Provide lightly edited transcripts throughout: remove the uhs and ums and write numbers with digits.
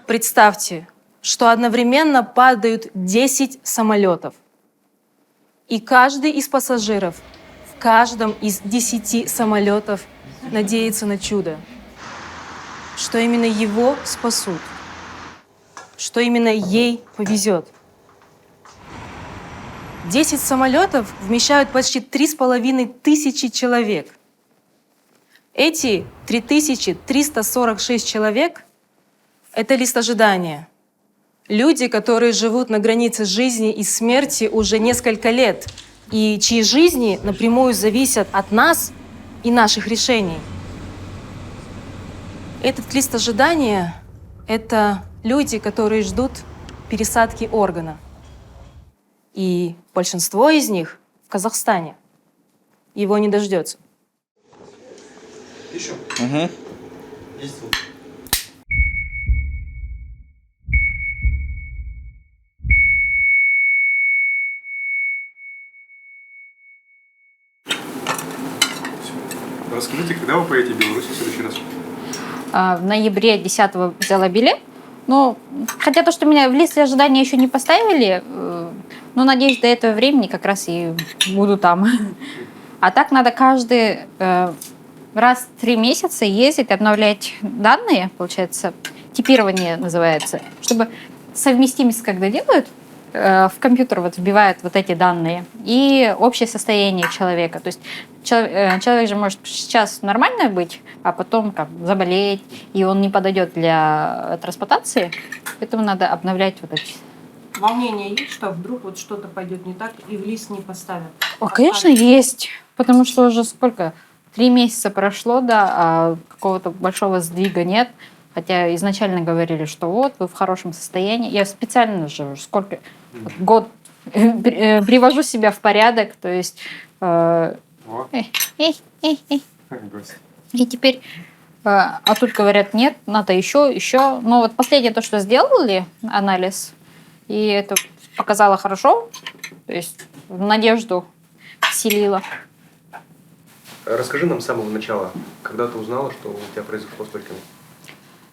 Представьте, что одновременно падают 10 самолетов. И каждый из пассажиров в каждом из 10 самолетов надеется на чудо, что именно его спасут, что именно ей повезет. 10 самолетов вмещают почти 3500 человек. Эти 3346 человек — это лист ожидания. Люди, которые живут на границе жизни и смерти уже несколько лет, и чьи жизни напрямую зависят от нас и наших решений. Этот лист ожидания — это люди, которые ждут пересадки органа. И большинство из них в Казахстане. Его не дождется. Еще? Угу. Есть. Расскажите, когда вы поедете в Беларусь в следующий раз? В ноябре 10-го взяла билет. Но, хотя то, что меня в листе ожидания еще не поставили, но, надеюсь, до этого времени как раз и буду там. А так надо каждый раз в 3 месяца ездить, обновлять данные, получается, типирование называется, чтобы совместимость, когда делают, в компьютер вот вбивают вот эти данные и общее состояние человека. То есть человек же может сейчас нормально быть, а потом как, заболеть, и он не подойдет для трансплантации. Поэтому надо обновлять вот эти. Волнение есть, что вдруг вот что-то пойдет не так и в лист не поставят? О, конечно, есть. Потому что уже сколько? 3 месяца прошло, да, а какого-то большого сдвига нет. Хотя изначально говорили, что вот, вы в хорошем состоянии. Я специально же сколько год привожу себя в порядок. То есть... И теперь... А тут говорят, нет, надо еще. Но вот последнее то, что сделали, анализ, и это показало хорошо. То есть надежду вселило. Расскажи нам с самого начала, когда ты узнала, что у тебя произошло с почками?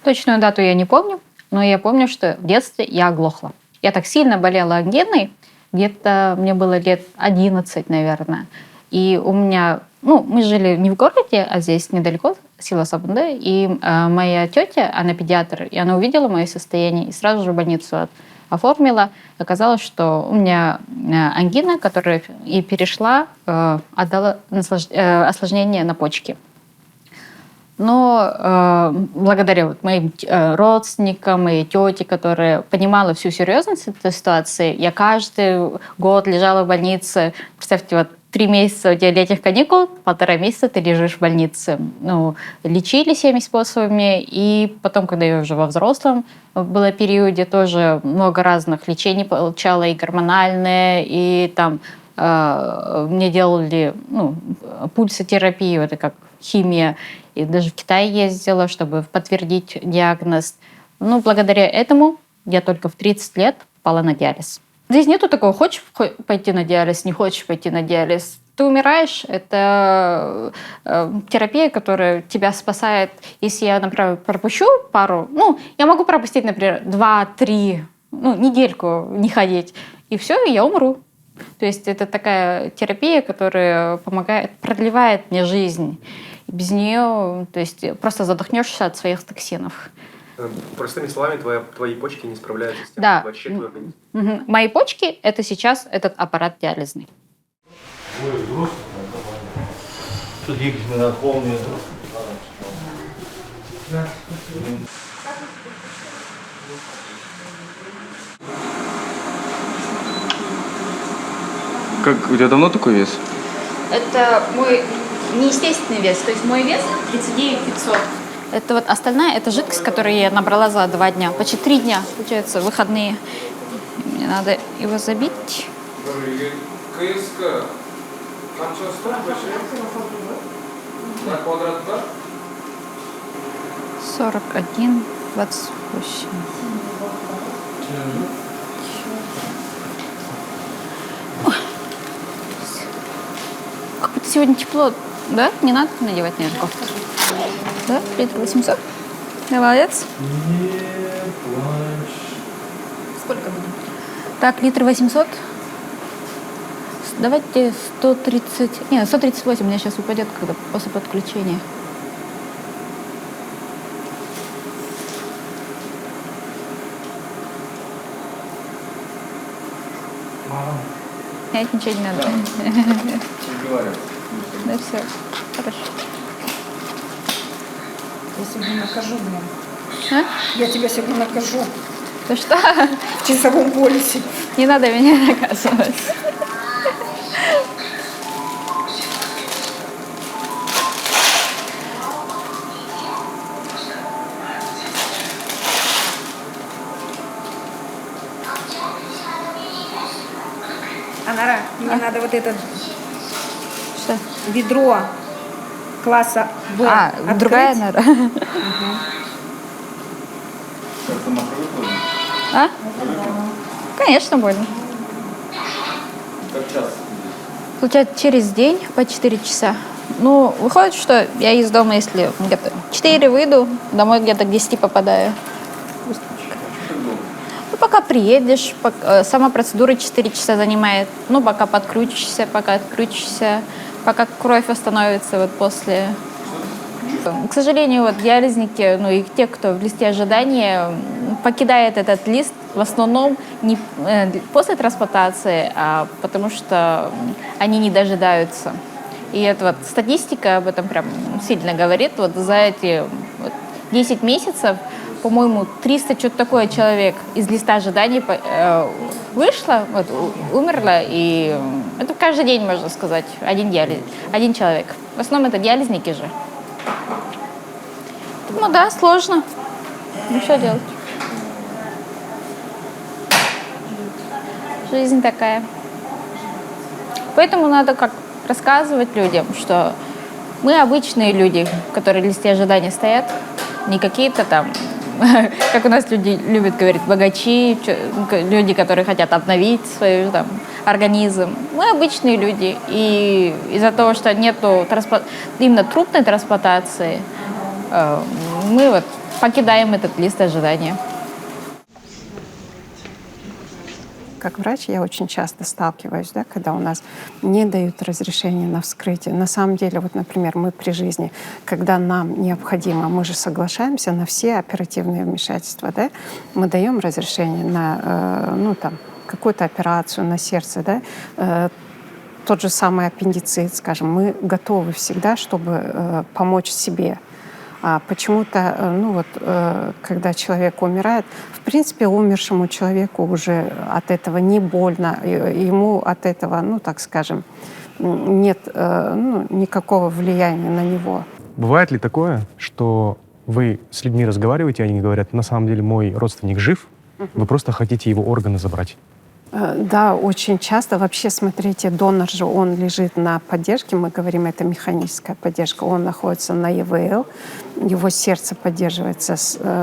Точную дату я не помню, но я помню, что в детстве я оглохла. Я так сильно болела ангиной, где-то мне было лет 11, наверное. И у меня, мы жили не в городе, а здесь недалеко, села Сабунде, и моя тетя, она педиатр, и она увидела мое состояние и сразу же в больницу оформила. Оказалось, что у меня ангина, которая и перешла, отдала осложнение на почки. Но благодаря вот моим родственникам и тете, которая понимала всю серьезность этой ситуации, я каждый год лежала в больнице. Представьте, вот 3 месяца у тебя летних каникул, 1,5 месяца ты лежишь в больнице. Лечили всеми способами, и потом, когда я уже во взрослом была периоде, тоже много разных лечений получала, и гормональные, и там мне делали пульсотерапию, это как химия, и даже в Китай ездила, чтобы подтвердить диагноз. Благодаря этому я только в 30 лет попала на диализ. Здесь нету такого, хочешь пойти на диализ, не хочешь пойти на диализ. Ты умираешь, это терапия, которая тебя спасает. Если я, например, пропущу пару, я могу пропустить, например, 2-3, недельку не ходить, и все, и я умру. То есть это такая терапия, которая помогает, продлевает мне жизнь. И без нее, то есть просто задохнешься от своих токсинов. Простыми словами, твои почки не справляются с тем, да. что очищает твой организм. Мои почки — это сейчас этот аппарат диализный. Как, у тебя давно такой вес? Это мой неестественный вес. То есть мой вес 39 500. Это вот остальная, это жидкость, которую я набрала за 2 дня. Почти 3 дня, получается, выходные. Мне надо его забить. 41, 28. Как-то сегодня тепло, да? Не надо надевать, наверное, кофту. Да? Литр 800? Молодец. Сколько будет? Так, литр 800. Давайте 130... Не, 138 у меня сейчас упадет, когда после подключения. Нет, ничего не надо. Да все, хорошо. Я сегодня накажу, блин. А? Я тебя сегодня накажу Ты что? в часовом поясе. Не надо меня наказывать. Анара, мне надо вот это Что? ведро класса Б открыть. Другая нора. А? Конечно, больно. Как часто? Получается, через день по 4 часа. Ну, выходит, что я из дома, если где-то 4 выйду, домой где-то к 10 попадаю. Ну, пока приедешь, сама процедура 4 часа занимает. Ну, пока подкрутишься, пока открутишься, пока кровь восстановится вот после. К сожалению, вот диализники, ну и те, кто в листе ожидания, покидает этот лист в основном не после трансплантации, а потому что они не дожидаются. И это вот статистика об этом прям сильно говорит. Вот за эти 10 месяцев, по-моему, 300 что-то такое человек из листа ожиданий вышло, вот, умерло, и это каждый день, можно сказать, один человек. В основном это диализники же. Ну да, сложно. Ну что делать? Жизнь такая. Поэтому надо как рассказывать людям, что мы обычные люди, которые в листе ожидания стоят, не какие-то там, как у нас люди любят говорить, богачи, люди, которые хотят обновить свой там, организм. Мы обычные люди, и из-за того, что нету именно трупной трансплантации, мы вот покидаем этот лист ожидания. Как врач я очень часто сталкиваюсь, да, когда у нас не дают разрешения на вскрытие. На самом деле, вот, например, мы при жизни, когда нам необходимо, мы же соглашаемся на все оперативные вмешательства, да, мы даем разрешение на, ну, там, какую-то операцию на сердце, да, тот же самый аппендицит, скажем, мы готовы всегда, чтобы помочь себе. А почему-то, ну вот, когда человек умирает, в принципе, умершему человеку уже от этого не больно, ему от этого, ну, так скажем, нет ну, никакого влияния на него. Бывает ли такое, что вы с людьми разговариваете, и они говорят, на самом деле мой родственник жив, вы просто хотите его органы забрать? Да, очень часто. Вообще, смотрите, донор же, он лежит на поддержке, мы говорим, это механическая поддержка, он находится на ЕВЛ, его сердце поддерживается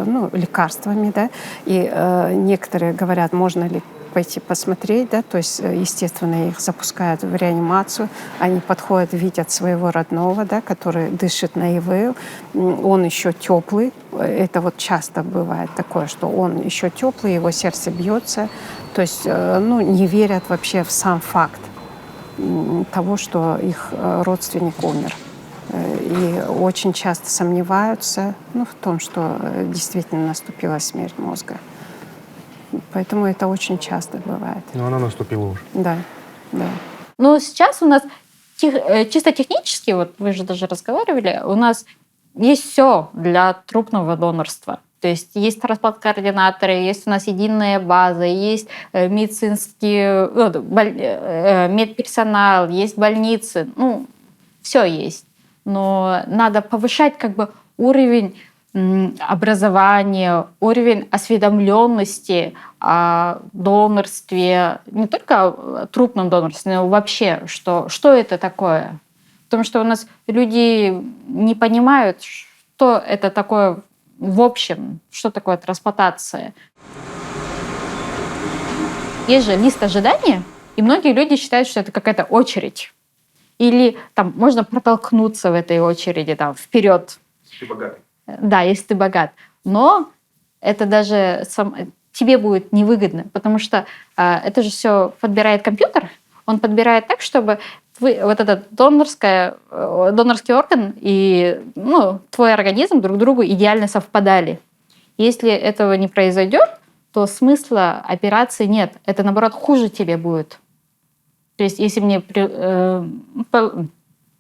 ну, лекарствами, да, и некоторые говорят, можно ли пойти посмотреть, да, то есть, естественно, их запускают в реанимацию, они подходят, видят своего родного, да, который дышит на ИВЛ, он еще теплый, это вот часто бывает такое, что он еще теплый, его сердце бьется, то есть, ну, не верят вообще в сам факт того, что их родственник умер. И очень часто сомневаются, ну, в том, что действительно наступила смерть мозга. Поэтому это очень часто бывает. Но она наступила уже. Да, да. Но сейчас у нас чисто технически, вот вы же даже разговаривали, у нас есть все для трупного донорства. То есть трансплант-координаторы, есть у нас единая база, есть медицинский медперсонал, есть больницы, ну, все есть. Но надо повышать как бы уровень образования, уровень осведомленности о донорстве, не только о трупном донорстве, но вообще, что это такое. Потому что у нас люди не понимают, что это такое в общем, что такое трансплантация. Есть же лист ожидания, и многие люди считают, что это какая-то очередь. Или там можно протолкнуться в этой очереди там, вперед. Ты богатый. Да, если ты богат. Но это даже тебе будет невыгодно, потому что это же все подбирает компьютер. Он подбирает так, чтобы вот этот донорский орган и твой организм друг другу идеально совпадали. Если этого не произойдет, то смысла операции нет. Это, наоборот, хуже тебе будет. То есть если мне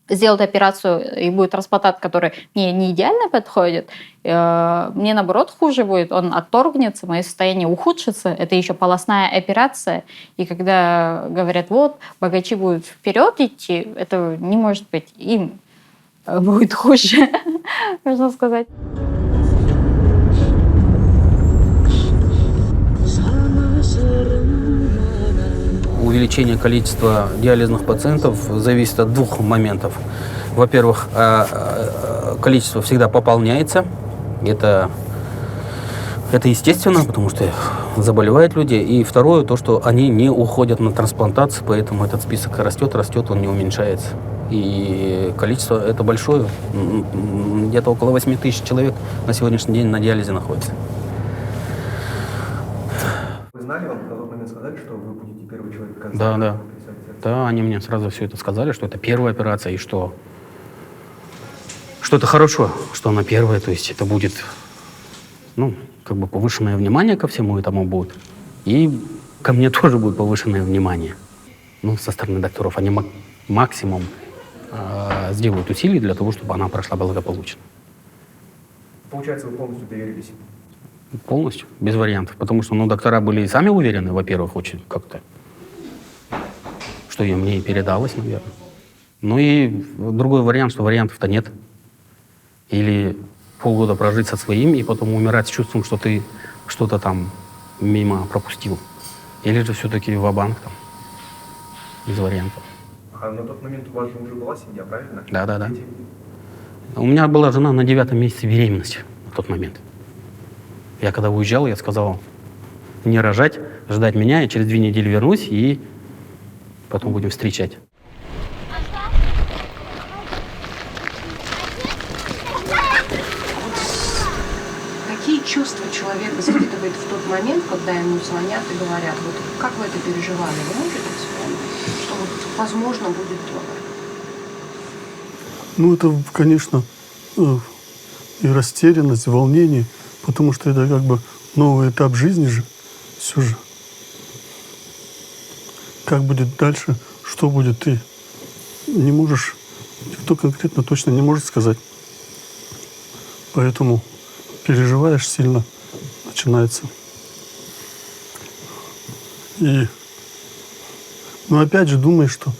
сделают операцию и будет трансплантат, который мне не идеально подходит, мне, наоборот, хуже будет. Он отторгнется, мое состояние ухудшится. Это еще полостная операция. И когда говорят, вот, богачи будут вперед идти, это не может быть. Им будет хуже, можно сказать. Увеличение количества диализных пациентов зависит от двух моментов. Во-первых, количество всегда пополняется. Это естественно, потому что заболевают люди. И второе, то, что они не уходят на трансплантацию, поэтому этот список растет, он не уменьшается. И количество это большое. Где-то около 8 тысяч человек на сегодняшний день на диализе находится. Вы знали, вам на тот момент сказали, что вы будете первый человек в конце? Да. Да, они мне сразу все это сказали, что это первая операция, и что это хорошо, что она первая, то есть это будет, повышенное внимание ко всему этому будет. И ко мне тоже будет повышенное внимание. Со стороны докторов они максимум сделают усилий для того, чтобы она прошла благополучно. Получается, вы полностью доверились? Полностью, без вариантов. Потому что, доктора были и сами уверены, во-первых, очень как-то, что ее мне и передалось, наверное. И другой вариант, что вариантов-то нет. Или полгода прожить со своим и потом умирать с чувством, что ты что-то там мимо пропустил. Или же все-таки ва-банк там, без вариантов. А на тот момент у вас же уже была семья, правильно? Да. У меня была жена на 9-м месяце беременности на тот момент. Я когда уезжал, я сказал, не рожать, ждать меня, я через 2 недели вернусь, и потом будем встречать. Какие чувства человек испытывает в тот момент, когда ему звонят и говорят, вот как вы это переживали, вы можете вспомнить, что возможно будет донор? Это, конечно, и растерянность, и волнение, потому что это новый этап жизни же, все же. Как будет дальше, что будет, ты не можешь, никто конкретно точно не может сказать. Поэтому переживаешь сильно, начинается. И, опять же думаешь, что,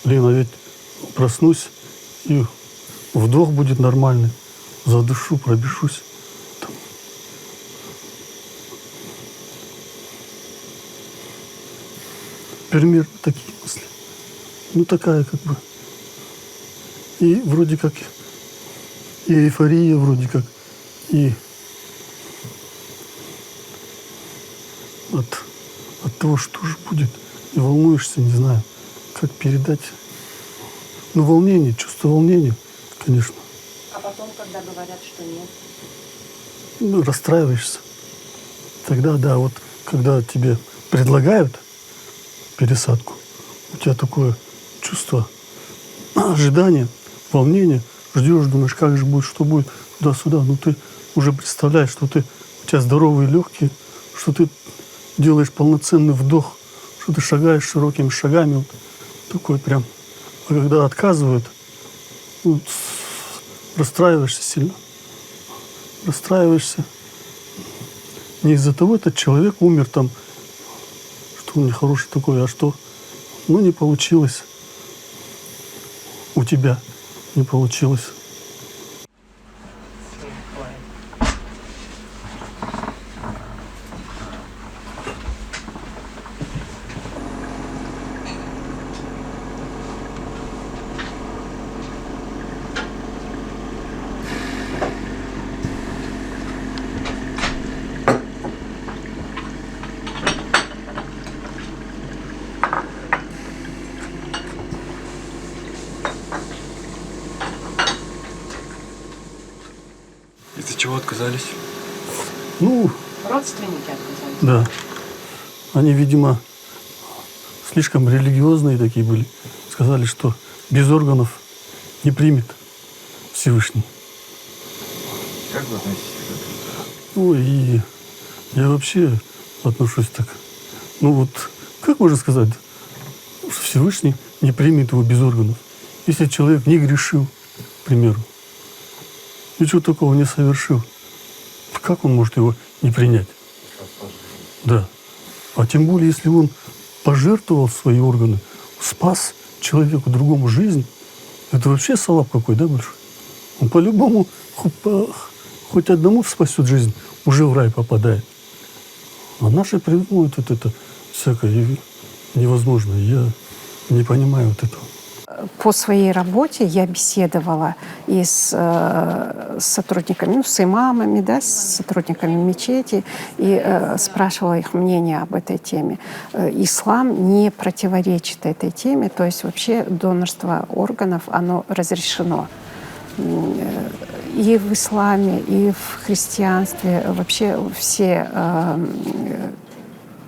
а ведь проснусь, и вдох будет нормальный, задышу, пробежусь. Примерно такие мысли. Такая и вроде как и эйфория вроде как, и от того, что же будет, и волнуешься, не знаю, как передать. Волнение, чувство волнения, конечно. А потом, когда говорят, что нет? Расстраиваешься. Тогда, да, когда тебе предлагают пересадку, у тебя такое чувство ожидания, волнения, ждешь, думаешь, как же будет, что будет, туда-сюда. Ты уже представляешь, что у тебя здоровые легкие, что ты делаешь полноценный вдох, что ты шагаешь широкими шагами. Такой прям. А когда отказывают, расстраиваешься сильно. Расстраиваешься. Не из-за того, этот человек умер там, что он нехороший такой, а что? Не получилось. У тебя не получилось. Из-за чего отказались? Ну, Родственники отказались. да. Они, видимо, слишком религиозные такие были. Сказали, что без органов не примет Всевышний. Как вы относитесь к этому? Ну, и я вообще отношусь так. Ну вот, как можно сказать, что Всевышний не примет его без органов? Если человек не грешил, к примеру, ничего такого не совершил, как он может его не принять? Да. А тем более, если он пожертвовал свои органы, спас человеку другому жизнь, это вообще салап какой, да, большой? Он по-любому хоть одному спасет жизнь, уже в рай попадает. А наши придумывают вот это всякое невозможное. Я не понимаю вот этого. По своей работе я беседовала и с сотрудниками, ну, с имамами, да, с сотрудниками мечети, и спрашивала их мнение об этой теме. Ислам не противоречит этой теме, то есть вообще донорство органов, оно разрешено. И в исламе, и в христианстве вообще все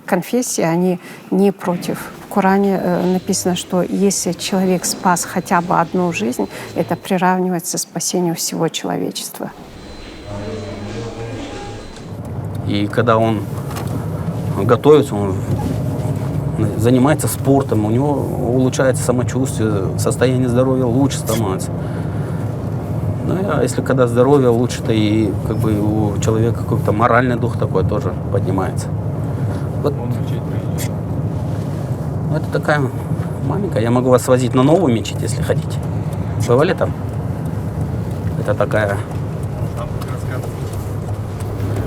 конфессии, они не против. В Коране написано, что если человек спас хотя бы одну жизнь, это приравнивается к спасению всего человечества. И когда он готовится, он занимается спортом, у него улучшается самочувствие, состояние здоровья лучше становится. Ну, а если когда здоровье лучше, то и как бы у человека какой-то моральный дух такой тоже поднимается. Вот. Ну, это такая маленькая. Я могу вас свозить на новую мечеть, если хотите. Бывали там? Это такая...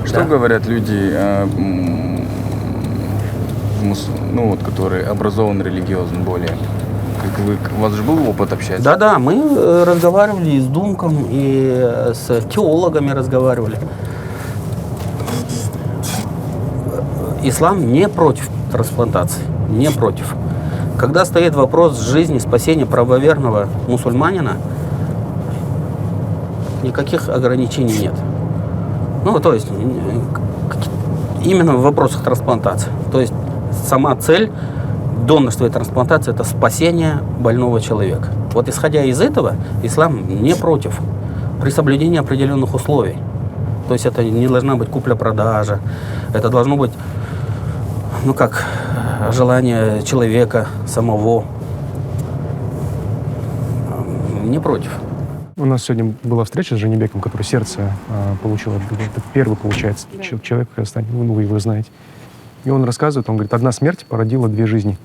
Что говорят люди, ну, вот, которые образованы религиозно более? У вас же был опыт общаться? Да-да, мы разговаривали и с Думком, и с теологами разговаривали. Ислам не против трансплантации, не против. Когда стоит вопрос жизни, спасения правоверного мусульманина, никаких ограничений нет. Ну, то есть, именно в вопросах трансплантации. То есть, сама цель донорства и трансплантации – это спасение больного человека. Вот исходя из этого, ислам не против при соблюдении определенных условий. То есть, это не должна быть купля-продажа, это должно быть, ну, как желание человека самого. Не против. У нас сегодня была встреча с Жанибеком, который сердце получил. Это первый, получается, человек, ну, вы его знаете. И он рассказывает, он говорит, одна смерть породила 2 жизни.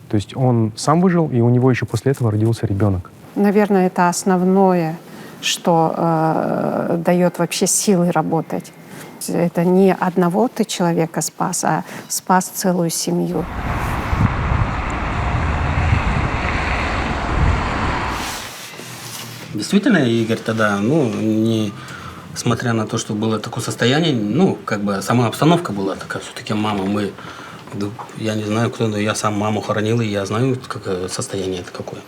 То есть он сам выжил, и у него еще после этого родился ребенок. Наверное, это основное, что дает вообще силы работать. Это не одного ты человека спас, а спас целую семью. Действительно, Игорь, тогда, ну, несмотря на то, что было такое состояние, ну, как бы сама обстановка была такая, все-таки мама, я не знаю, кто, но я сам маму хоронил, и я знаю, какое состояние это какое.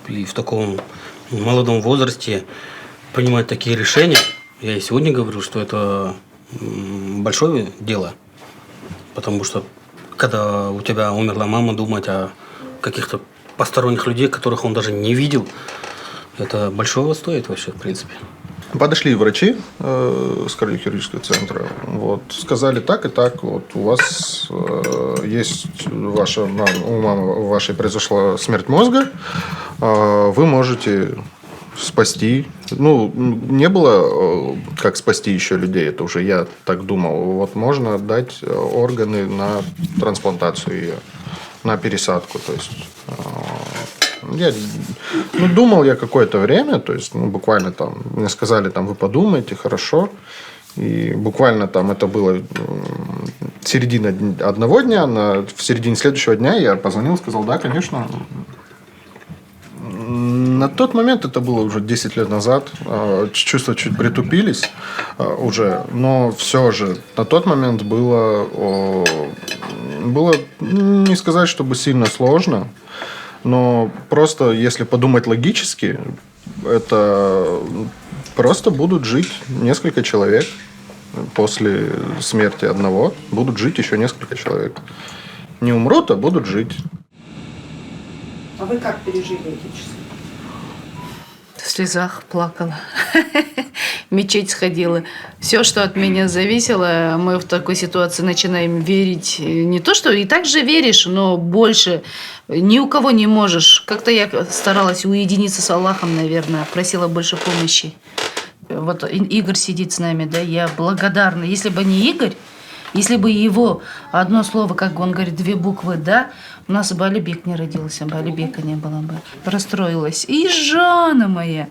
И в таком молодом возрасте принимать такие решения, я и сегодня говорю, что это большое дело, потому что, когда у тебя умерла мама, думать о каких-то посторонних людей, которых он даже не видел, это большого стоит вообще, в принципе. Подошли врачи с кардиохирургического центра, вот, сказали так и так, вот у вас есть у мамы вашей произошла смерть мозга, вы можете спасти. Ну, не было как спасти еще людей, это уже я так думал. Вот можно отдать органы на трансплантацию ее, на пересадку, то есть... Я думал я какое-то время, то есть, буквально там, мне сказали, там, вы подумайте, хорошо. И буквально там это было середина одного дня, в середине следующего дня я позвонил, сказал, да, конечно. На тот момент, это было уже 10 лет назад, чувства чуть притупились уже, но все же на тот момент было не сказать, чтобы сильно сложно. Но просто, если подумать логически, это Просто будут жить несколько человек. После смерти одного будут жить еще несколько человек. Не умрут, а будут жить. А вы как пережили эти часы? В слезах плакала. В мечеть сходила. Все, что от меня зависело, мы в такой ситуации начинаем верить. Не то, что и так же веришь, но больше. Ни у кого не можешь. Как-то я старалась уединиться с Аллахом, наверное. Просила больше помощи. Вот Игорь сидит с нами, да, я благодарна. Если бы не Игорь, если бы его одно слово, как он говорит, 2 буквы, да, у нас бы Алибек не родился, бы Алибека не было бы. Расстроилась. И Жанна моя.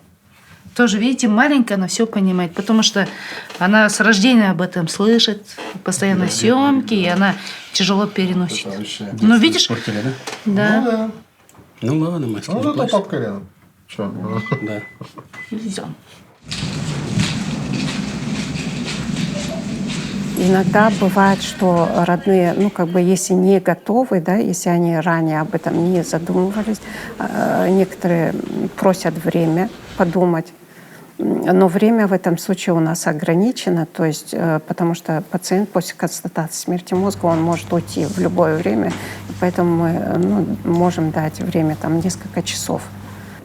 Тоже, видите, маленькая, она все понимает, потому что она с рождения об этом слышит, постоянно съемки, и она тяжело переносит. Ну, видишь? Да. Ну ладно, мы Ну, зато папка рядом. Что? Да. Нельзя. Иногда бывает, что родные, ну, как бы, если не готовы, да, если они ранее об этом не задумывались, некоторые просят время подумать. Но время в этом случае у нас ограничено, то есть, потому что пациент после констатации смерти мозга, он может уйти в любое время, и поэтому мы можем дать время там несколько часов.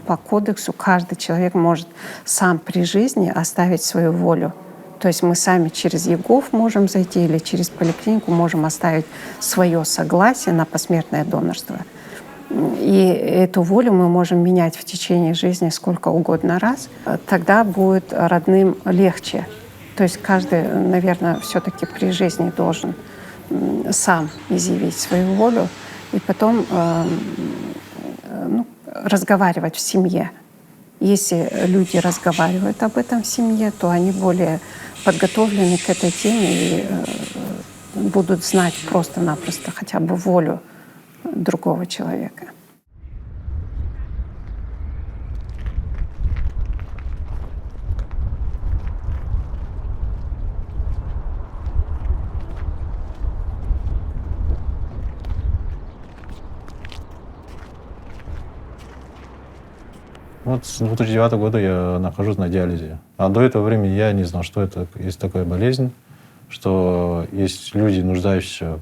По кодексу каждый человек может сам при жизни оставить свою волю. То есть мы сами через ЕГОВ можем зайти или через поликлинику можем оставить свое согласие на посмертное донорство. И эту волю мы можем менять в течение жизни сколько угодно раз. Тогда будет родным легче. То есть каждый, наверное, все-таки при жизни должен сам изъявить свою волю и потом разговаривать в семье. Если люди разговаривают об этом в семье, то они более подготовлены к этой теме и будут знать просто-напросто хотя бы волю другого человека. Вот с 2009 года я нахожусь на диализе. А до этого времени я не знал, что это есть такая болезнь, что есть люди, нуждающиеся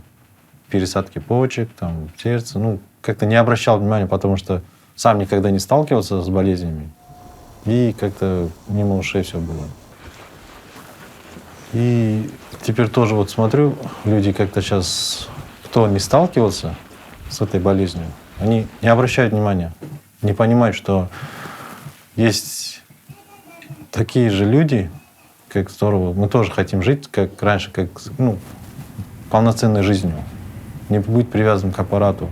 в пересадке почек, там, сердца. Ну, как-то не обращал внимания, потому что сам никогда не сталкивался с болезнями. И как-то мимо ушей все было. И теперь тоже вот смотрю, люди как-то сейчас, кто не сталкивался с этой болезнью, они не обращают внимания, не понимают, что есть такие же люди, как которого мы тоже хотим жить, как раньше, как полноценной жизнью. Не быть привязанным к аппарату.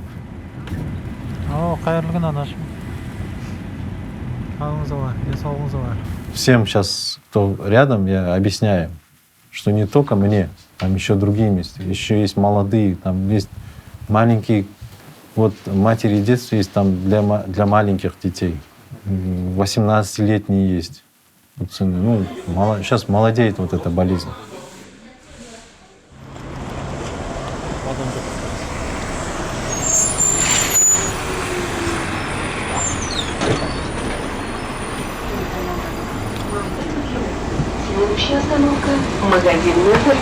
Всем сейчас, кто рядом, я объясняю, что не только мне, там еще другим есть. Еще есть молодые, там есть маленькие, вот матери детства есть там для маленьких детей. 18-летние есть. Сейчас молодеет вот эта болезнь. Следующая остановка – магазин «Мебель».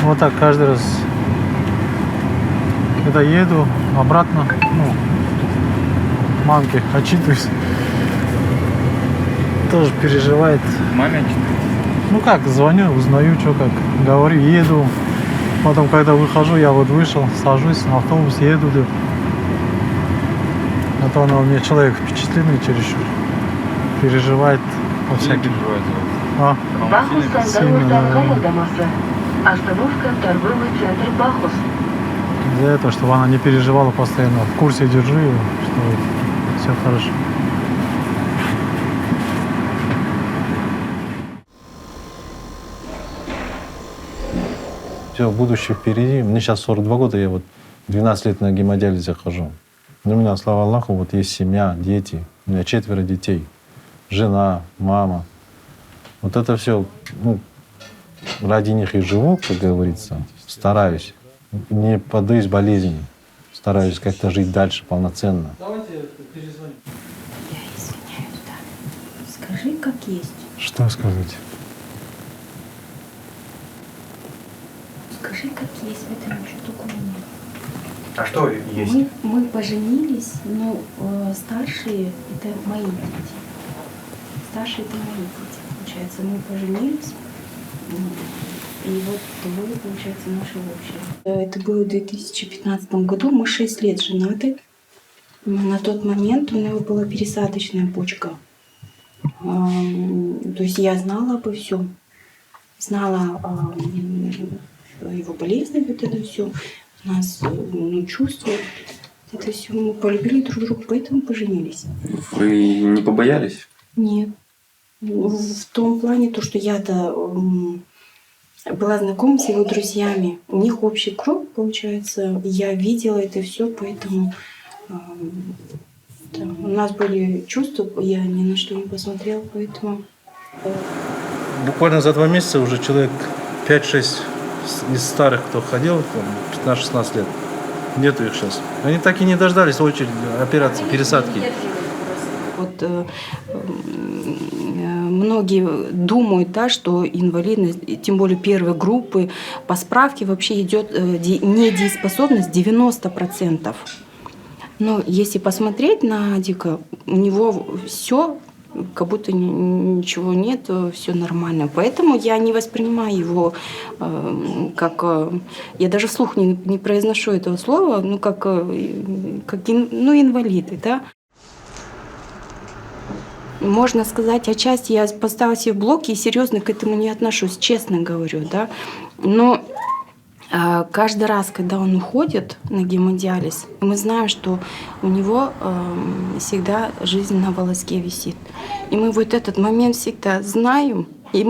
Вот так каждый раз, когда еду обратно, мамке отчитываюсь, тоже переживает. Маме Ну как, звоню, узнаю, что как, говорю, еду. Потом, когда выхожу, я вот вышел, сажусь на автобус, еду. Да. А то она у меня человек впечатленный чересчур, переживает по всяким. Остановка торговый центр Бахус. За это, чтобы она не переживала постоянно. В курсе держи ее, что все хорошо. Все, будущее впереди. Мне сейчас 42 года, я вот 12 лет на гемодиализе хожу. Но у меня, слава Аллаху, вот есть семья, дети. У меня 4 детей. Жена, мама. Вот это все, ради них и живу, как говорится. Стараюсь. Не поддаюсь болезни. стараюсь как-то жить дальше полноценно. Я извиняюсь, да. Скажи, как есть. Что сказать? Скажи, как есть. В этом ничего такого нет. А что есть? Мы поженились, но старшие — это мои дети. Старшие — это мои дети. Получается, мы поженились, и вот вы, получается, наши общие. Это было в 2015 году, мы 6 лет женаты. На тот момент у него была пересадочная почка. То есть я знала обо всем. Знала его болезни, вот это все. Нас чувства. Это все. Мы полюбили друг друга, поэтому поженились. Вы не побоялись? Нет. В том плане, то, что я-то была знакома с его друзьями. У них общий круг, получается. Я видела это все, поэтому у нас были чувства, я ни на что не посмотрела, поэтому... Буквально за 2 месяца уже человек 5-6 из старых, кто ходил, 15-16 лет, нету их сейчас. Они так и не дождались очереди операции, пересадки. Вот многие думают, да, что инвалидность, тем более первой группы, по справке вообще идет недееспособность 90%. Но если посмотреть на Адика, у него все, как будто ничего нет, все нормально. Поэтому я не воспринимаю его как... Я даже вслух не произношу этого слова, ну, как инвалиды, да. Можно сказать, отчасти я поставила себе блоки и серьезно к этому не отношусь, честно говорю, да. Но каждый раз, когда он уходит на гемодиализ, мы знаем, что у него всегда жизнь на волоске висит. И мы вот этот момент всегда знаем, и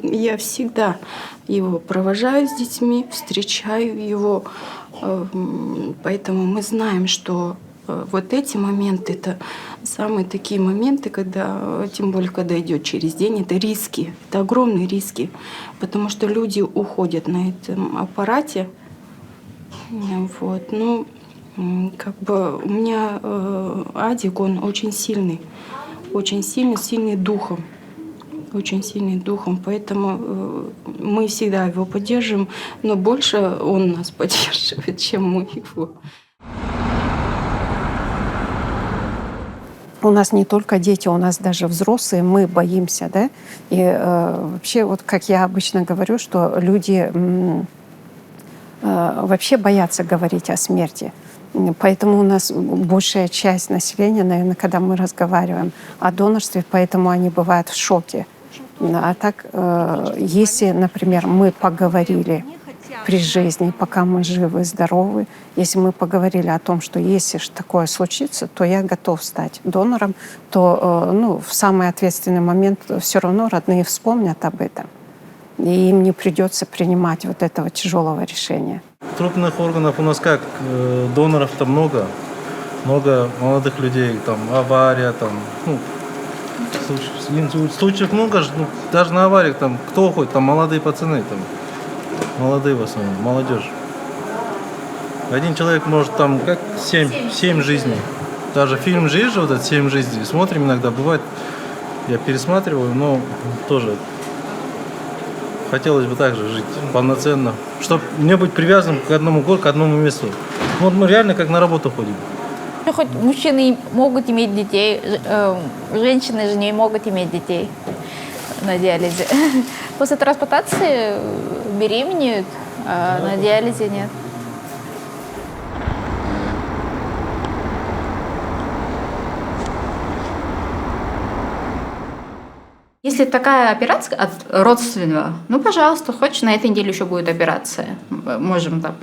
я всегда его провожаю с детьми, встречаю его. Поэтому мы знаем, что вот эти моменты — это самые такие моменты, когда, тем более, когда идет через день, это риски, это огромные риски, потому что люди уходят на этом аппарате. Вот. Ну, как бы у меня Адик, он очень сильный духом. Очень сильный духом, поэтому мы всегда его поддерживаем, но больше он нас поддерживает, чем мы его. У нас не только дети, у нас даже взрослые, мы боимся, да. И вообще, вот как я обычно говорю, что люди вообще боятся говорить о смерти. Поэтому у нас большая часть населения, наверное, когда мы разговариваем о донорстве, поэтому они бывают в шоке. А так, если, например, мы поговорили при жизни, пока мы живы, здоровы, если мы поговорили о том, что если такое случится, то я готов стать донором, то в самый ответственный момент все равно родные вспомнят об этом. И им не придется принимать вот этого тяжелого решения. Трупных органов у нас как? Доноров-то много молодых людей, там авария, там, случаев много, даже на авариях там кто уходит, там молодые пацаны, там, молодые в основном, молодежь. Один человек может там как 7 жизней. Даже фильм «Жизнь» же, вот этот 7 жизней, смотрим иногда, бывает, я пересматриваю, но тоже хотелось бы также жить полноценно, чтобы не быть привязанным к одному городу, к одному месту. Вот мы реально как на работу ходим. Хоть мужчины могут иметь детей, женщины же не могут иметь детей на диализе. После трансплантации беременеют, а на диализе нет. Если такая операция от родственного, пожалуйста, хочешь, на этой неделе еще будет операция. Можем там...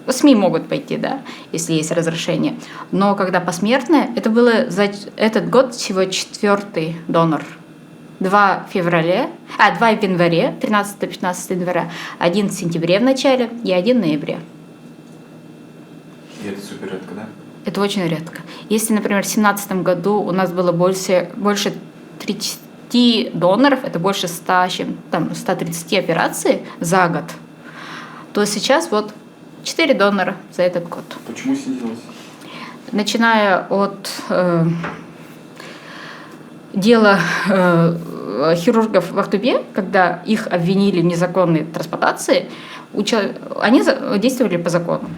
СМИ могут пойти, да, если есть разрешение. Но когда посмертное, это было за этот год всего 4-й донор. 2 в январе, 13-15 января, 1 в сентябре в начале и 1 в ноябре. И это супер редко, да? Это очень редко. Если, например, в 2017 году у нас было больше 30 доноров, это больше 130 операций за год, то сейчас вот 4 донора за этот год. Почему снизилось? Начиная от дела хирургов в Актубе, когда их обвинили в незаконной трансплантации, они действовали по закону.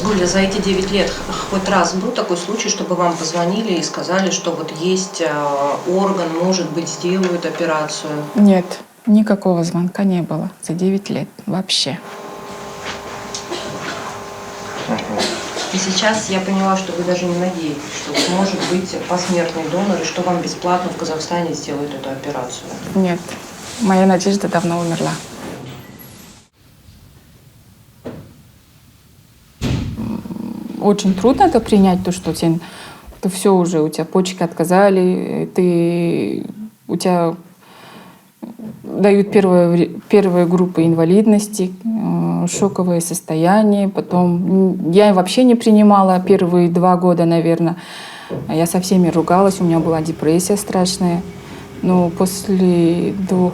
Гуля, за эти 9 лет хоть раз был такой случай, чтобы вам позвонили и сказали, что вот есть орган, может быть, сделают операцию? Нет, никакого звонка не было за 9 лет вообще. И сейчас я поняла, что вы даже не надеетесь, что вот может быть посмертный донор, и что вам бесплатно в Казахстане сделают эту операцию? Нет, моя надежда давно умерла. Очень трудно это принять, то, что ты все уже, у тебя почки отказали, у тебя дают первые группы инвалидности, шоковое состояние. Потом я вообще не принимала первые 2 года, наверное. Я со всеми ругалась, у меня была депрессия страшная. Но после 2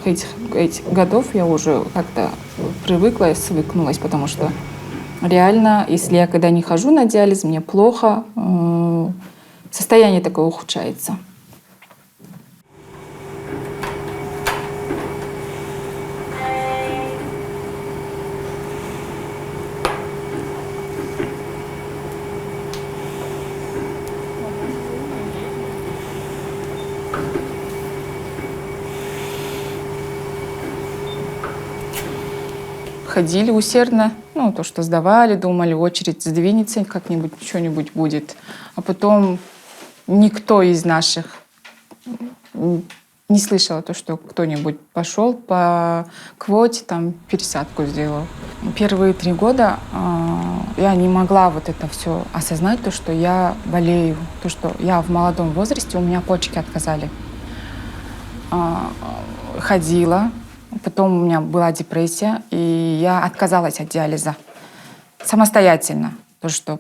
этих годов я уже как-то привыкла и свыкнулась, потому что реально, если я когда не хожу на диализ, мне плохо, состояние такое ухудшается. Ходили усердно, то, что сдавали, думали, очередь сдвинется, как-нибудь что-нибудь будет. А потом никто из наших не слышал, что кто-нибудь пошел по квоте, пересадку сделал. Первые 3 года я не могла вот это все осознать, то, что я болею, то, что я в молодом возрасте, у меня почки отказали. Ходила. Потом у меня была депрессия, и я отказалась от диализа самостоятельно. Потому что,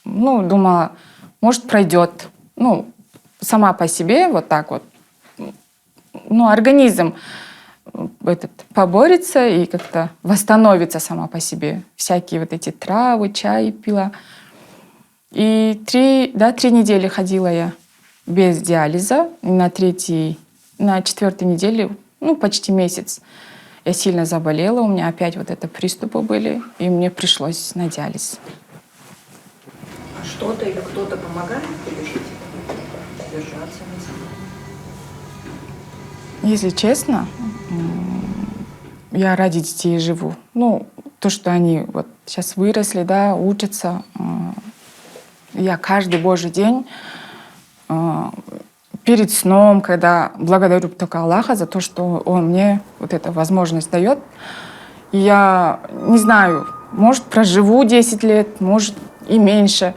думала, может, пройдет. Сама по себе вот так вот. Организм поборется и как-то восстановится сама по себе. Всякие вот эти травы, чай пила. И 3 недели ходила я без диализа. И на 4-й неделе, почти месяц, я сильно заболела, у меня опять вот это приступы были, и мне пришлось на диализ. Что-то или кто-то помогает пережить, держаться? Если честно, я ради детей живу. То, что они вот сейчас выросли, учатся. Я каждый божий день перед сном, когда благодарю только Аллаха за то, что Он мне вот эту возможность дает. И я не знаю, может, проживу 10 лет, может, и меньше.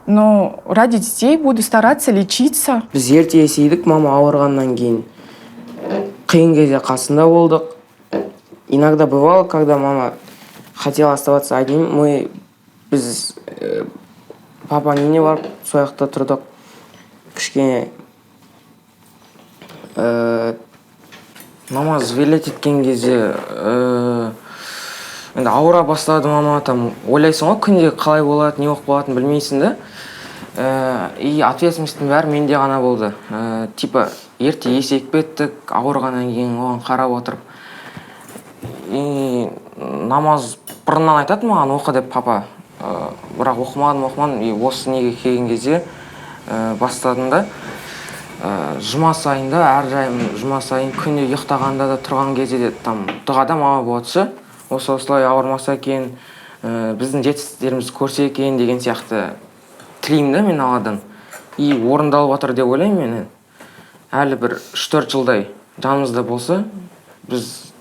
Но ради детей буду стараться лечиться. Біз ерте есейдік, мама ауырғаннан кейін. Қиын кезде қасында болдық. Иногда бывало, когда мама хотела оставаться одним, біз папаның үйіне барып, сол жақта тұрдық. Кішкене намаз велет еткен кезде енді ауыра бастады мама, ойлайсың ғой, күнде қалай болады, не болып қалатынын білмейсің да. И ответственностьтің бәрі менде ғана болды. Ерте есейіп кеттік, ауырғаннан кейін оған қарап отырып. И намаз бұрыннан айтады маған, оқы деп папа. Бірақ оқымадым, и осы неге келген кезде бастадым да. Жұма сайында, әрдайым жұма сайын күнде ұйықтағанда да тұрған кезде де дұғада мама болатшы. Осылай ауырмаса екен, біздің жетістіктерімізді көрсе екен деген сияқты тілеймін да мен Алладан. И орындалып отыр деп ойлаймын мен. Әлі бір 3-4 жылдай жанымызда болса, біз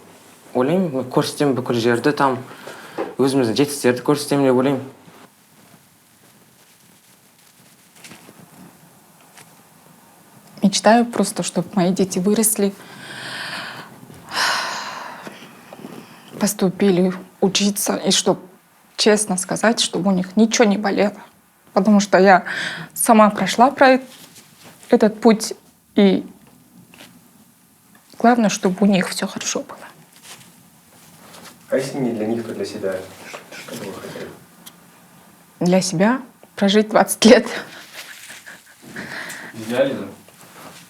ойлаймын, көрсетем бүкіл жерді, өзіміздің жетістіктерді көрсетем деп ойлаймын. Мечтаю просто, чтобы мои дети выросли, поступили учиться, и чтобы, честно сказать, чтобы у них ничего не болело. Потому что я сама прошла этот путь. И главное, чтобы у них все хорошо было. А если не для них, то для себя? Что бы вы хотели? Для себя прожить 20 лет. Без диализа?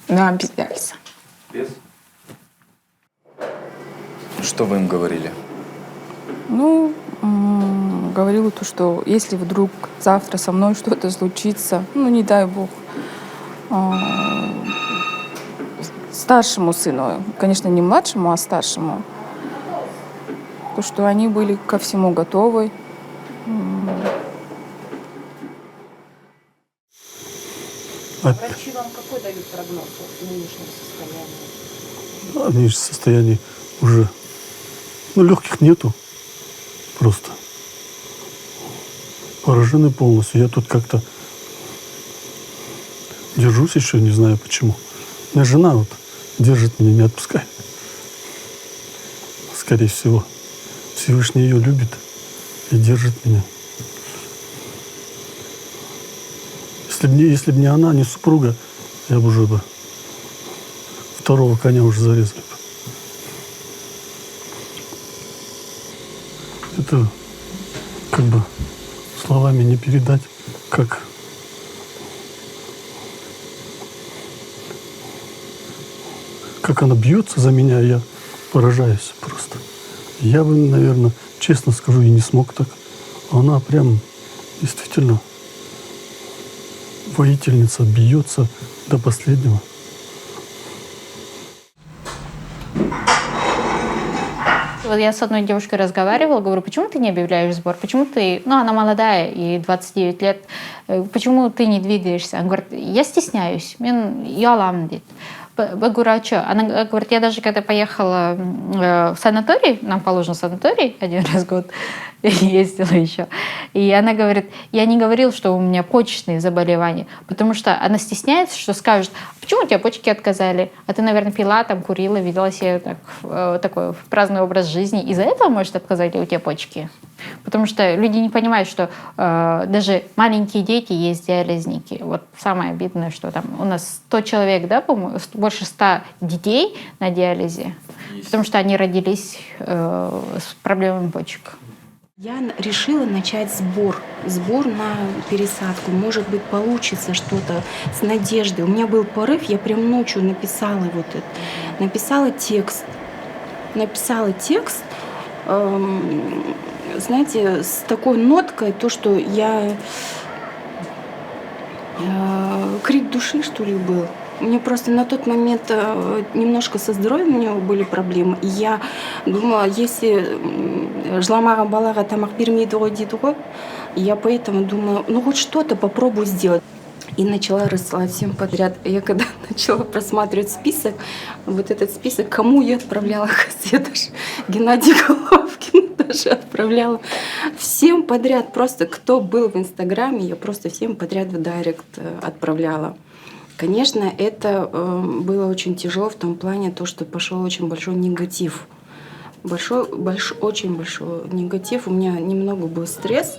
Да, без диализа. Без? Что вы им говорили? Ну, говорила то, что если вдруг завтра со мной что-то случится, ну, не дай бог, старшему сыну, конечно, не младшему, а старшему, то, что они были ко всему готовы. Врачи вам какой дают прогноз в нынешнем состоянии? Они в состоянии уже, легких нету просто. Поражены полностью. Я тут как-то держусь еще, не знаю почему. У меня жена вот держит меня, не отпускает. Скорее всего, Всевышний ее любит и держит меня. Если бы не она, не супруга, я бы уже второго коня уже зарезали бы. Это как бы словами не передать, как она бьется за меня, я поражаюсь просто. Я бы, наверное, честно скажу, и не смог так. Она прям действительно воительница, бьется до последнего. Вот я с одной девушкой разговаривала, говорю, почему ты не объявляешь сбор? Почему ты, она молодая, и 29 лет, почему ты не двигаешься? Она говорит, я стесняюсь, я алам, говорит. Я говорю, а что? Она говорит, я даже когда поехала в санаторий, нам положен санаторий один раз в год, ездила еще, и она говорит, я не говорила, что у меня почечные заболевания, потому что она стесняется, что скажет, почему у тебя почки отказали? А ты, наверное, пила, курила, ведала себе такой праздный образ жизни, из-за этого может отказать у тебя почки? Потому что люди не понимают, что даже маленькие дети есть диализники. Вот самое обидное, что там у нас 100 человек, да, по-моему, больше 100 детей на диализе, потому что они родились с проблемами почек. Я решила начать сбор на пересадку. Может быть, получится что-то с надеждой. У меня был порыв, я прям ночью написала написала текст, знаете, с такой ноткой, то, что я крик души, что ли, был. Мне просто на тот момент немножко со здоровьем у меня были проблемы. И я думала, если жламаған балаға тамақ бермейді ғой дейді ғой, я поэтому думаю, хоть что-то попробую сделать. И начала рассылать всем подряд. Я когда начала просматривать список, вот этот список, кому я отправляла газеты, Геннадий Головкин даже отправляла. Всем подряд, просто кто был в Инстаграме, я просто всем подряд в дайрект отправляла. Конечно, это было очень тяжело в том плане, что пошел очень большой негатив. Очень большой негатив. У меня немного был стресс.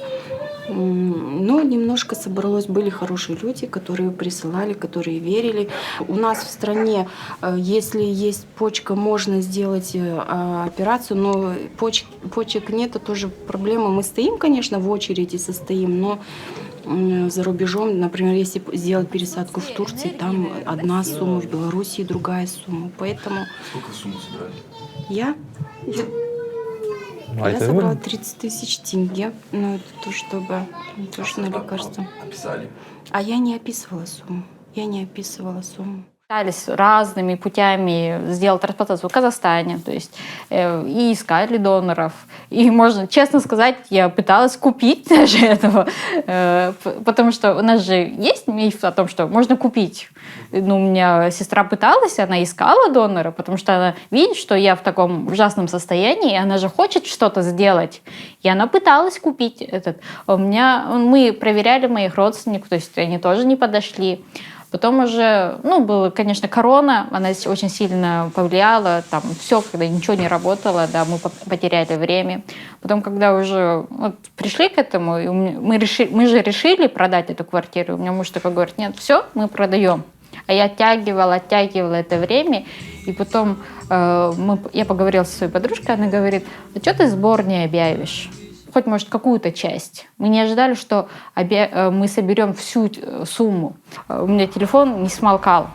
Но немножко собралось, были хорошие люди, которые присылали, которые верили. У нас в стране, если есть почка, можно сделать операцию, но почек нет, это тоже проблема. Мы стоим, конечно, в очереди состоим, но за рубежом, например, если сделать пересадку в Турции, там одна сумма, в Беларуси другая сумма. Поэтому... Сколько сумму собирали? Я собрала 30 тысяч тенге, но это то, чтобы на лекарства. Описали? А я не описывала сумму. Пытались разными путями сделать трансплантацию в Казахстане, то есть и искали доноров. И можно честно сказать, я пыталась купить даже этого, потому что у нас же есть миф о том, что можно купить. У меня сестра пыталась, она искала донора, потому что она видит, что я в таком ужасном состоянии, и она же хочет что-то сделать. И она пыталась купить этот. Мы проверяли моих родственников, то есть они тоже не подошли. Потом уже, была, конечно, корона, она очень сильно повлияла, там все, когда ничего не работало, да, мы потеряли время. Потом, когда уже пришли к этому, и мы же решили продать эту квартиру, у меня муж такой говорит, нет, все, мы продаем. А я оттягивала это время, и потом я поговорила со своей подружкой, она говорит: а что ты сбор не объявишь? Хоть, может, какую-то часть. Мы не ожидали, что мы соберем всю сумму. У меня телефон не смолкал.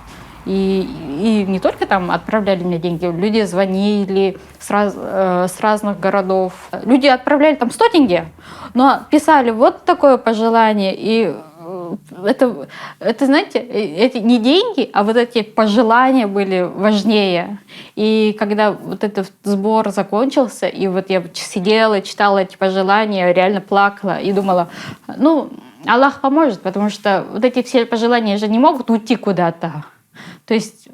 И не только там отправляли мне деньги, люди звонили с разных городов. Люди отправляли там 100 тенге, но писали вот такое пожелание. И это, знаете, эти не деньги, а вот эти пожелания были важнее. И когда вот этот сбор закончился, и вот я сидела, читала эти пожелания, реально плакала и думала, ну, Аллах поможет, потому что вот эти все пожелания же не могут уйти куда-то. То есть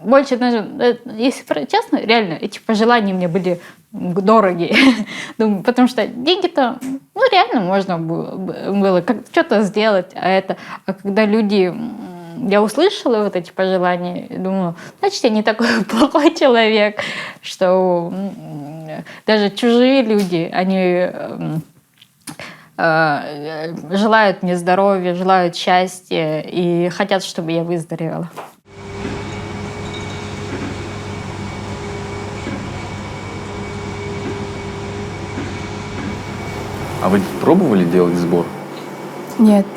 больше, даже, если честно, реально, эти пожелания мне были дороги. Потому что деньги-то, ну, реально можно было что-то сделать. А когда люди... Я услышала вот эти пожелания, и думала, значит, я не такой плохой человек, что даже чужие люди, они желают мне здоровья, желают счастья и хотят, чтобы я выздоровела. А вы пробовали делать сбор? Нет.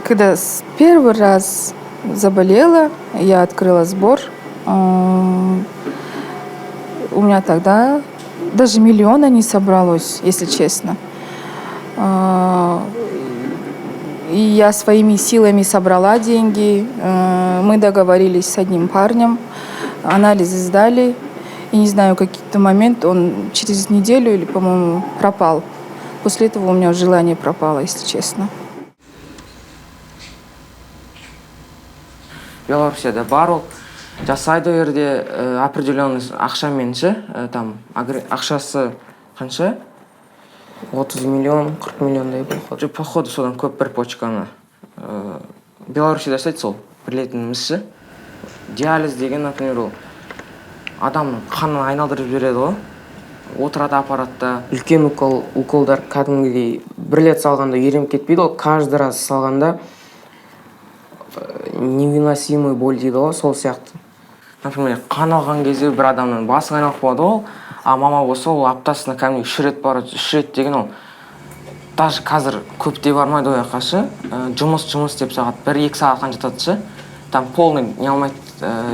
Когда первый раз заболела, я открыла сбор. У меня тогда даже миллиона не собралось, если честно. И я своими силами собрала деньги. Мы договорились с одним парнем, анализы сдали. И не знаю, в какой-то момент он через неделю или, по-моему, пропал. После этого у меня желание пропало, если честно. Белоруссияда барлық жасайды ол жерде определенный ақшамен ше, там ақшасы қанша? 30 миллион, 40 миллиондай болады. Походу содан көп бір почканы. Белоруссияда жасайды сол, білетініміз ше. Диализ деген, например, ол адамның қанын айналдырып жібереді ғой. Отырады аппаратта. Үлкен уколдар кәдімгідей бір рет салғанда ерем кетпейді, ол каждый раз салғанда невыносимый боль дейді ғой, сол сияқты. Например, қан алған кезде бір адамның басы айналып болады ол, а мама болса ол аптасына кәдімгі 3 рет барады, 3 рет деген ол. Даже қазір көпте бармайды ол жаққа ше. Жұмыс деп сағат 1-2 сағатқа жатады ше. Там полный не алмайды,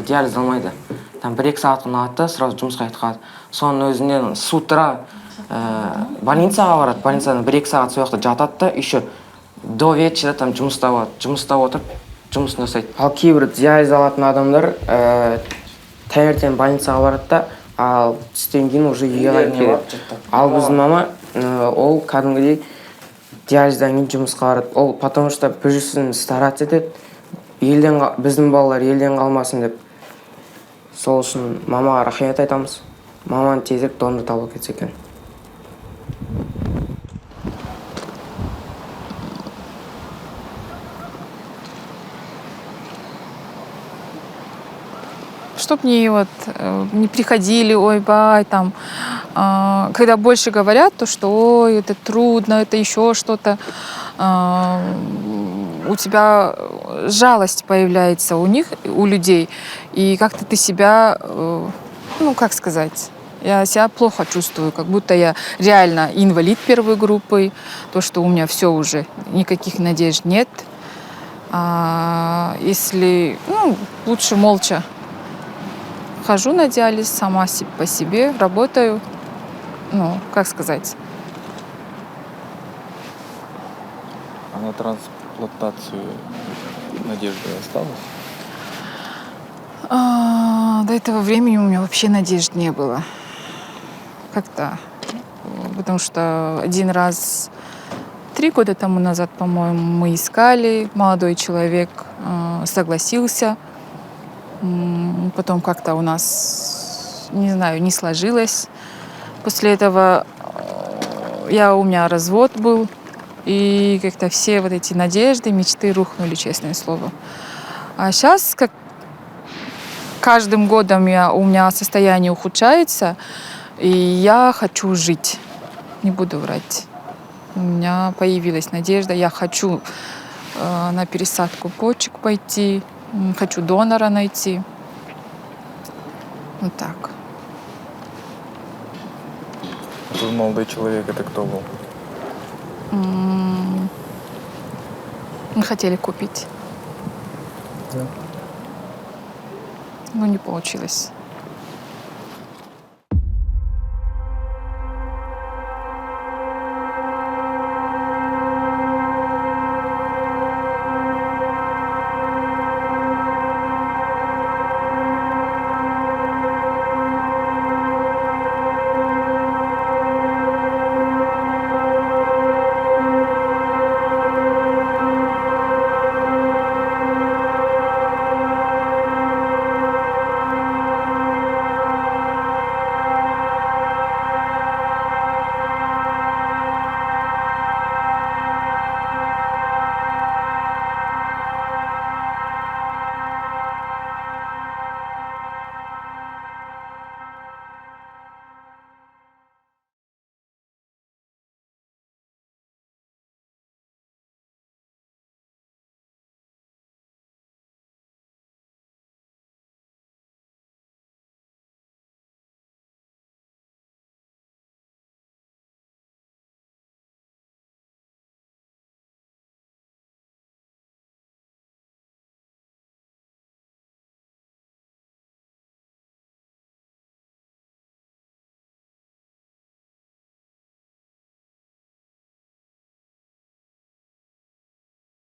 диализ алмайды. Там 1-2 сағат қана алады да, сразу жұмысқа айтқады. Соның өзінен с утра больницаға барады, больницадан 1-2 сағат сол жақта жатады да, еще до вечера там жұмыста отырып, жұмысын жасайды. Ал кейбір диализ алатын адамдар таңертең больницаға барады да, ал түстен кейін уже үйге қайтып келеді. Ал біздің мама ол кәдімгідей диализдан кейін жұмысқа барады. Ол потому что бір жүрсін стараться етеді, біздің балалар елден қалмасын деп. Сол үшін мамаға рахмет айтамыз. Маманы тезірек донор табылып кетсе екен. Чтоб мне не приходили, ой, бай, там, когда больше говорят, то что, ой, это трудно, это еще что-то, у тебя жалость появляется у людей, и как-то ты себя, ну, как сказать, я себя плохо чувствую, как будто я реально инвалид первой группы, то, что у меня все уже, никаких надежд нет. Если, ну, лучше молча. Хожу на диализ сама по себе, работаю, ну, как сказать. А на трансплантацию надежда осталась? До этого времени у меня вообще надежд не было. Как-то. Потому что один раз, 3 года тому назад, по-моему, мы искали, молодой человек согласился. Потом как-то у нас, не знаю, не сложилось. После этого у меня развод был, и как-то все вот эти надежды, мечты рухнули, честное слово. А сейчас, как каждым годом у меня состояние ухудшается, и я хочу жить. Не буду врать. У меня появилась надежда, я хочу на пересадку почек пойти, хочу донора найти. Вот так. Этот молодой человек, это кто был? Мы хотели купить. Да. Но не получилось.